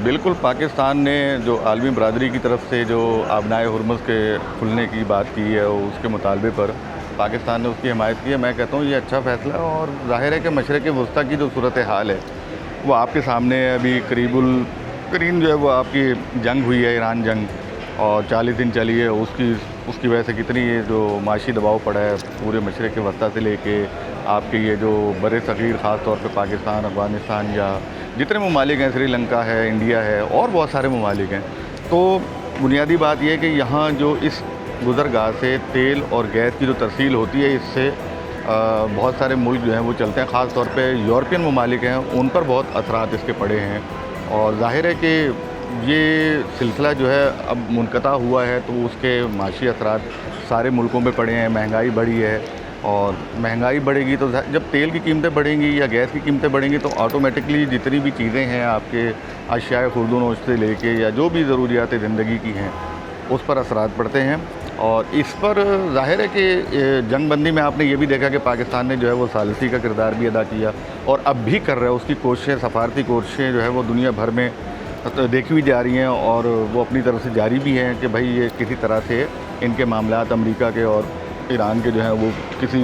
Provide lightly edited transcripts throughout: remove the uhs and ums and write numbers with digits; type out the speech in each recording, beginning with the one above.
बिल्कुल, पाकिस्तान ने जो आलमी बरादरी की तरफ से जो आबनाए हुर्मुज़ के खुलने की बात की है, उसके मुतालबे पर पाकिस्तान ने उसकी हिमायत की है। मैं कहता हूँ ये अच्छा फ़ैसला है और ज़ाहिर है कि मशरिक़ वस्ता की जो सूरत हाल है वो आपके सामने है। अभी करीबुल करीन जो है वो आपकी जंग हुई है, ईरान जंग, और 40 दिन चली है। उसकी वजह से कितनी ये जो माशी दबाव पड़ा है पूरे मशरिक़ वस्ता से लेके आपके ये जो बड़े सग़ीर ख़ास तौर पे पाकिस्तान, अफ़गानिस्तान या जितने ममालिक हैं, श्रीलंका है, इंडिया है और बहुत सारे ममालिक हैं। तो बुनियादी बात यह है कि यहाँ जो इस गुज़रगाह से तेल और गैस की जो तरसील होती है, इससे बहुत सारे मुल्क जो हैं वो चलते हैं। ख़ास तौर पे यूरोपियन ममालिक हैं, उन पर बहुत असरात इसके पड़े हैं। और ज़ाहिर है कि ये सिलसिला जो है अब मुनक़ता हुआ है तो उसके माशी असरात सारे मुल्कों पे पड़े हैं। महंगाई बढ़ी है और महंगाई बढ़ेगी तो जब तेल की कीमतें बढ़ेंगी या गैस की कीमतें बढ़ेंगी तो ऑटोमेटिकली जितनी भी चीज़ें हैं आपके अशियाए खुर्दोनोश से लेके या जो भी ज़रूरियात ज़िंदगी की हैं उस पर असरात पड़ते हैं। और इस पर ज़ाहिर है कि जंग बंदी में आपने ये भी देखा कि पाकिस्तान ने जो है वो सालिसी का किरदार भी अदा किया और अब भी कर रहा है। उसकी कोशिशें, सफारती कोशिशें जो है वो दुनिया भर में देखी हुई जा रही हैं और वो अपनी तरफ से जारी भी हैं कि भाई ये किसी तरह से इनके मामलात अमेरिका के और ईरान के जो हैं वो किसी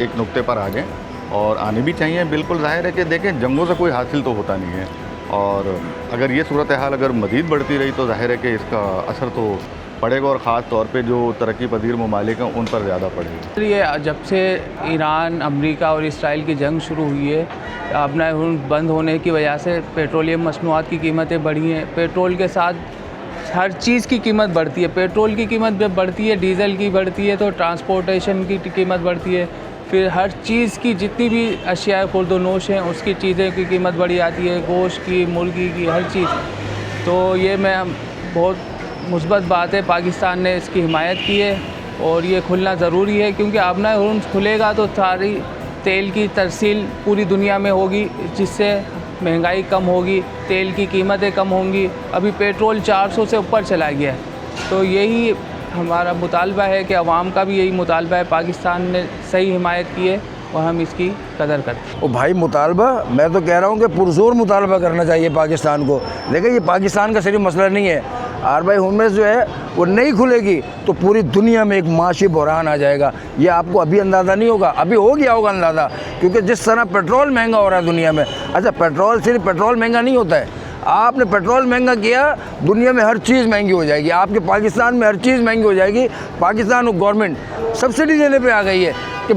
एक नुक्ते पर आ जाएँ और आने भी चाहिए। बिल्कुल ज़ाहिर है कि देखें, जंगों से कोई हासिल तो होता नहीं है और अगर ये सूरत हाल अगर मज़ीद बढ़ती रही तो ज़ाहिर है कि इसका असर तो पड़ेगा और ख़ास तौर पे जो तरक्की पजीर ममालिक हैं उन पर ज़्यादा पड़ेगा। ये जब से ईरान, अमेरिका और इसराइल की जंग शुरू हुई है, अपना बंद होने की वजह से पेट्रोलियम मसनूआत की कीमतें बढ़ी हैं। पेट्रोल के साथ हर चीज़ की कीमत बढ़ती है। पेट्रोल की कीमत जब बढ़ती है, डीज़ल की बढ़ती है तो ट्रांसपोर्टेशन की कीमत बढ़ती है। फिर हर चीज़ की जितनी भी अशिया खुर्दोनोश हैं उसकी चीज़ें की कीमत बढ़ी आती है, गोश्त की, मुर्गी की, हर चीज़। तो ये मैं बहुत मुस्बत बात है, पाकिस्तान ने इसकी हिमायत की है और ये खुलना ज़रूरी है क्योंकि आबनाए हुर्मुज़ खुलेगा तो सारी तेल की तरसील पूरी दुनिया में होगी, जिससे महंगाई कम होगी, तेल की कीमतें कम होंगी। अभी पेट्रोल 400 से ऊपर चला गया है। तो यही हमारा मुतालबा है कि अवाम का भी यही मुतालबा है। पाकिस्तान ने सही हिमायत की है और हम इसकी कदर करते हैं। ओ भाई, मुतालबा मैं तो कह रहा हूँ कि पुरजोर मुतालबा करना चाहिए पाकिस्तान को। देखिए, ये पाकिस्तान का सिर्फ मसला नहीं है। आबनाए हुर्मुज़ जो है वो नहीं खुलेगी तो पूरी दुनिया में एक माशी बहरान आ जाएगा। ये आपको अभी अंदाज़ा नहीं होगा, अभी हो गया होगा अंदाज़ा, क्योंकि जिस तरह पेट्रोल महंगा हो रहा है दुनिया में। अच्छा, पेट्रोल सिर्फ पेट्रोल महंगा नहीं होता है। आपने पेट्रोल महंगा किया, दुनिया में हर चीज़ महंगी हो जाएगी। आपके पाकिस्तान में हर चीज़ महंगी हो जाएगी। पाकिस्तान गवर्नमेंट सब्सिडी देने पे आ गई है कि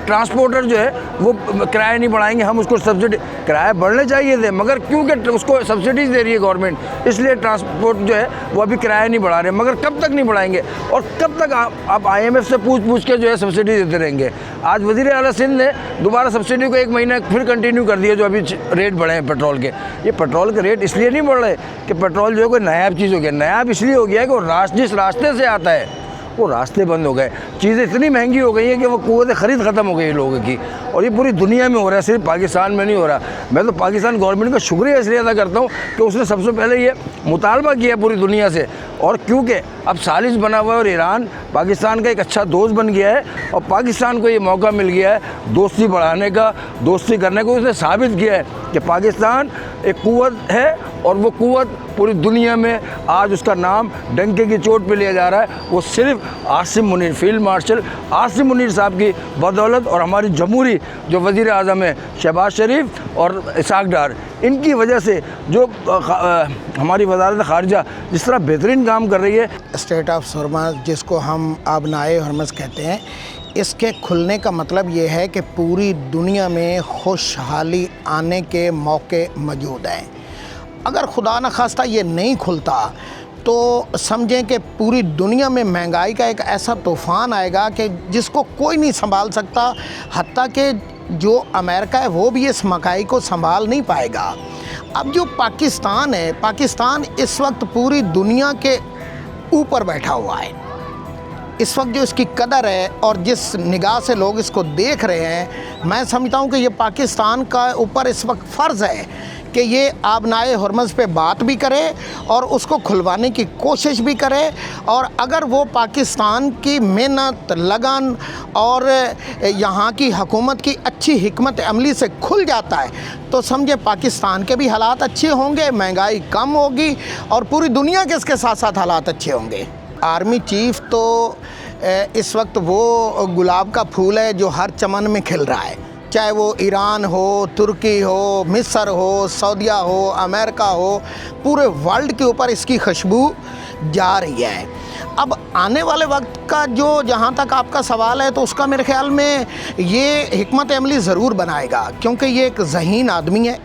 ट्रांसपोर्टर जो है वो किराया नहीं बढ़ाएंगे, हम उसको सब्सिडी, किराया बढ़ने चाहिए थे मगर क्योंकि उसको सब्सिडीज़ दे रही है गवर्नमेंट, इसलिए ट्रांसपोर्ट जो है वो अभी किराया नहीं बढ़ा रहे। मगर कब तक नहीं बढ़ाएंगे और कब तक आप IMF से पूछ के जो है सब्सिडी देते रहेंगे। आज वज़ीर आला सिंध ने दोबारा सब्सिडी को 1 महीना फिर कंटिन्यू कर दिया, जो अभी रेट बढ़े हैं पेट्रोल के। ये पेट्रोल के रेट इसलिए नहीं बढ़ रहे कि पेट्रोल जो है कोई नायाब चीज़ हो गया। नायाब इसलिए हो गया है कि वो जिस रास्ते से आता है वो रास्ते बंद हो गए। चीज़ें इतनी महंगी हो गई हैं कि वो क़ुव्वत ख़रीद ख़त्म हो गई है लोगों की, और ये पूरी दुनिया में हो रहा है, सिर्फ पाकिस्तान में नहीं हो रहा। मैं तो पाकिस्तान गवर्नमेंट का शुक्रिया इसलिए अदा करता हूँ कि उसने सबसे पहले ये मुतालबा किया पूरी दुनिया से, और क्योंकि अब सालिस बना हुआ है और ईरान पाकिस्तान का एक अच्छा दोस्त बन गया है और पाकिस्तान को ये मौका मिल गया है दोस्ती बढ़ाने का, दोस्ती करने को। उसने साबित किया है कि पाकिस्तान एक क़ुव्वत है और वो क़ुव्वत पूरी दुनिया में आज उसका नाम डंके की चोट पे लिया जा रहा है। वो सिर्फ आसिम मुनीर, फील्ड मार्शल आसिम मुनीर साहब की बदौलत और हमारी जमहूरी जो वज़ीर आज़म है शहबाज शरीफ और इसाक डार, इनकी वजह से जो हमारी वज़ारत ख़ारिजा जिस तरह बेहतरीन काम कर रही है। स्टेट ऑफ हुर्मुज़, जिसको हम आबनाए हुर्मुज़ कहते हैं, इसके खुलने का मतलब ये है कि पूरी दुनिया में खुशहाली आने के मौके मौजूद हैं। अगर खुदा न खास्ता ये नहीं खुलता तो समझें कि पूरी दुनिया में महंगाई का एक ऐसा तूफ़ान आएगा कि जिसको कोई नहीं संभाल सकता। हत्ता कि जो अमेरिका है वो भी इस महंगाई को संभाल नहीं पाएगा। अब जो पाकिस्तान है, पाकिस्तान इस वक्त पूरी दुनिया के ऊपर बैठा हुआ है। इस वक्त जो इसकी कदर है और जिस निगाह से लोग इसको देख रहे हैं, मैं समझता हूँ कि ये पाकिस्तान का ऊपर इस वक्त फ़र्ज़ है कि ये आबनाए हुर्मुज़ पे बात भी करे और उसको खुलवाने की कोशिश भी करे। और अगर वो पाकिस्तान की मेहनत, लगन और यहाँ की हुकूमत की अच्छी हिकमत अमली से खुल जाता है तो समझे पाकिस्तान के भी हालात अच्छे होंगे, महंगाई कम होगी और पूरी दुनिया के इसके साथ साथ हालात अच्छे होंगे। आर्मी चीफ़ तो इस वक्त वो गुलाब का फूल है जो हर चमन में खिल रहा है, चाहे वो ईरान हो, तुर्की हो, मिस्र हो, सऊदीया हो, अमेरिका हो, पूरे वर्ल्ड के ऊपर इसकी खुशबू जा रही है। अब आने वाले वक्त का जो जहाँ तक आपका सवाल है तो उसका मेरे ख्याल में ये हिकमत अमली ज़रूर बनाएगा, क्योंकि ये एक ज़हीन आदमी है,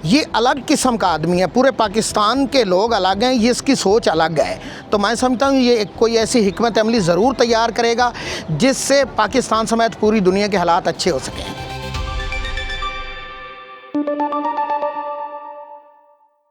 ये अलग किस्म का आदमी है। पूरे पाकिस्तान के लोग अलग हैं, ये इसकी सोच अलग है। तो मैं समझता हूँ ये कोई ऐसी हिकमत अमली ज़रूर तैयार करेगा जिससे पाकिस्तान समेत पूरी दुनिया के हालात अच्छे हो सकें।